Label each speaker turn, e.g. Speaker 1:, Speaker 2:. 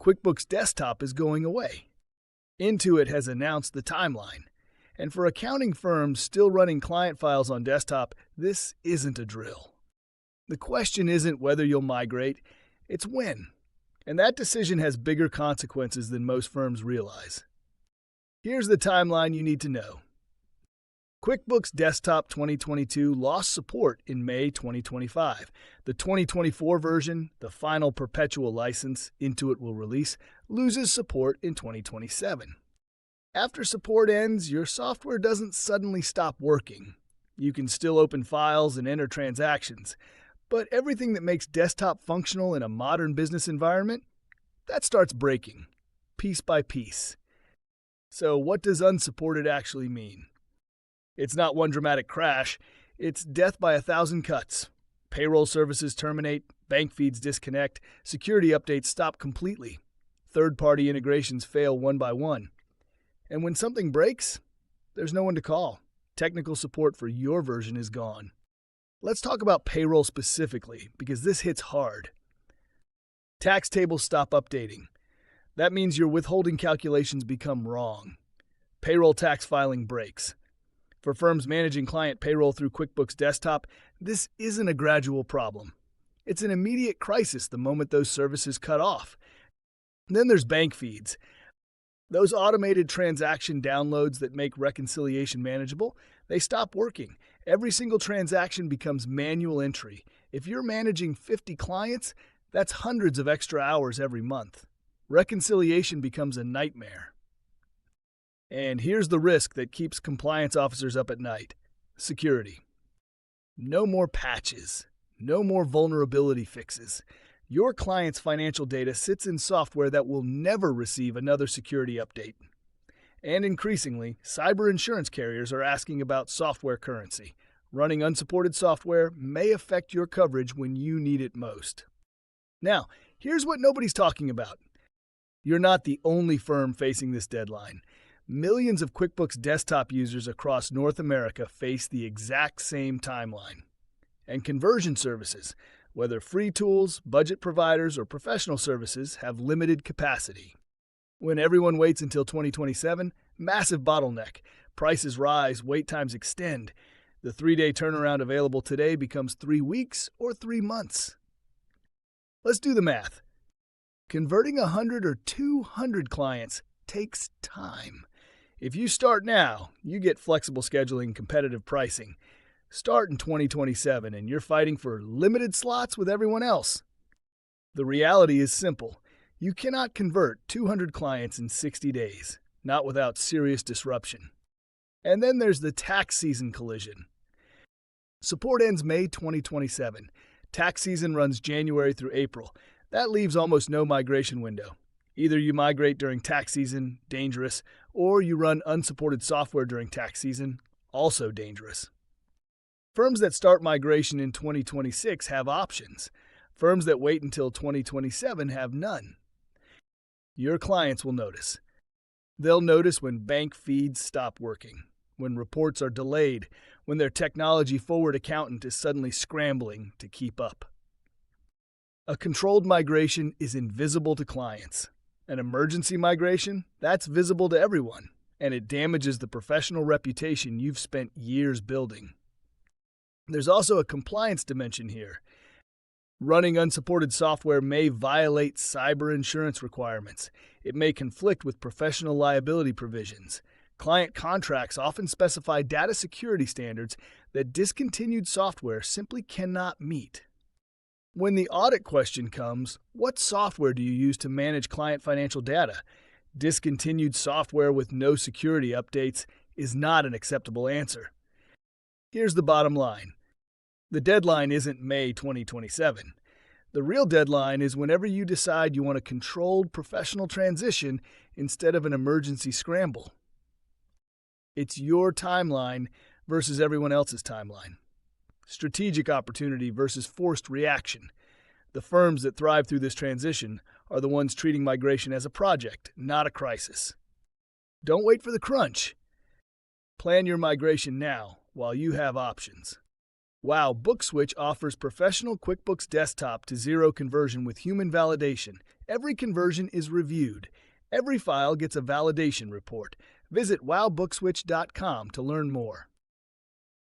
Speaker 1: QuickBooks Desktop is going away. Intuit has announced the timeline. And for accounting firms still running client files on desktop, this isn't a drill. The question isn't whether you'll migrate, it's when. And that decision has bigger consequences than most firms realize. Here's the timeline you need to know. QuickBooks Desktop 2022 lost support in May 2025. The 2024 version, the final perpetual license Intuit will release, loses support in 2027. After support ends, your software doesn't suddenly stop working. You can still open files and enter transactions, but everything that makes desktop functional in a modern business environment, that starts breaking, piece by piece. So what does unsupported actually mean? It's not one dramatic crash, it's death by 1,000 cuts. Payroll services terminate, bank feeds disconnect, security updates stop completely. Third-party integrations fail one by one. And when something breaks, there's no one to call. Technical support for your version is gone. Let's talk about payroll specifically, because this hits hard. Tax tables stop updating. That means your withholding calculations become wrong. Payroll tax filing breaks. For firms managing client payroll through QuickBooks Desktop, this isn't a gradual problem. It's an immediate crisis the moment those services cut off. Then there's bank feeds. Those automated transaction downloads that make reconciliation manageable, they stop working. Every single transaction becomes manual entry. If you're managing 50 clients, that's hundreds of extra hours every month. Reconciliation becomes a nightmare. And here's the risk that keeps compliance officers up at night: security. No more patches. No more vulnerability fixes. Your client's financial data sits in software that will never receive another security update. And increasingly, cyber insurance carriers are asking about software currency. Running unsupported software may affect your coverage when you need it most. Now, here's what nobody's talking about. You're not the only firm facing this deadline. Millions of QuickBooks Desktop users across North America face the exact same timeline. And conversion services, whether free tools, budget providers, or professional services, have limited capacity. When everyone waits until 2027, massive bottleneck. Prices rise, wait times extend. The 3-day turnaround available today becomes 3 weeks or 3 months. Let's do the math. Converting 100 or 200 clients takes time. If you start now, you get flexible scheduling and competitive pricing. Start in 2027 and you're fighting for limited slots with everyone else. The reality is simple. You cannot convert 200 clients in 60 days, not without serious disruption. And then there's the tax season collision. Support ends May 2027. Tax season runs January through April. That leaves almost no migration window. Either you migrate during tax season, dangerous, or you run unsupported software during tax season, also dangerous. Firms that start migration in 2026 have options. Firms that wait until 2027 have none. Your clients will notice. They'll notice when bank feeds stop working, when reports are delayed, when their technology-forward accountant is suddenly scrambling to keep up. A controlled migration is invisible to clients. An emergency migration, that's visible to everyone, and it damages the professional reputation you've spent years building. There's also a compliance dimension here. Running unsupported software may violate cyber insurance requirements. It may conflict with professional liability provisions. Client contracts often specify data security standards that discontinued software simply cannot meet. When the audit question comes, what software do you use to manage client financial data? Discontinued software with no security updates is not an acceptable answer. Here's the bottom line. The deadline isn't May 2027. The real deadline is whenever you decide you want a controlled professional transition instead of an emergency scramble. It's your timeline versus everyone else's timeline. Strategic opportunity versus forced reaction. The firms that thrive through this transition are the ones treating migration as a project, not a crisis. Don't wait for the crunch. Plan your migration now while you have options. Wow, BookSwitch offers professional QuickBooks Desktop to Xero conversion with human validation Every conversion is reviewed. Every file gets a validation report. Visit wowbookswitch.com to learn more.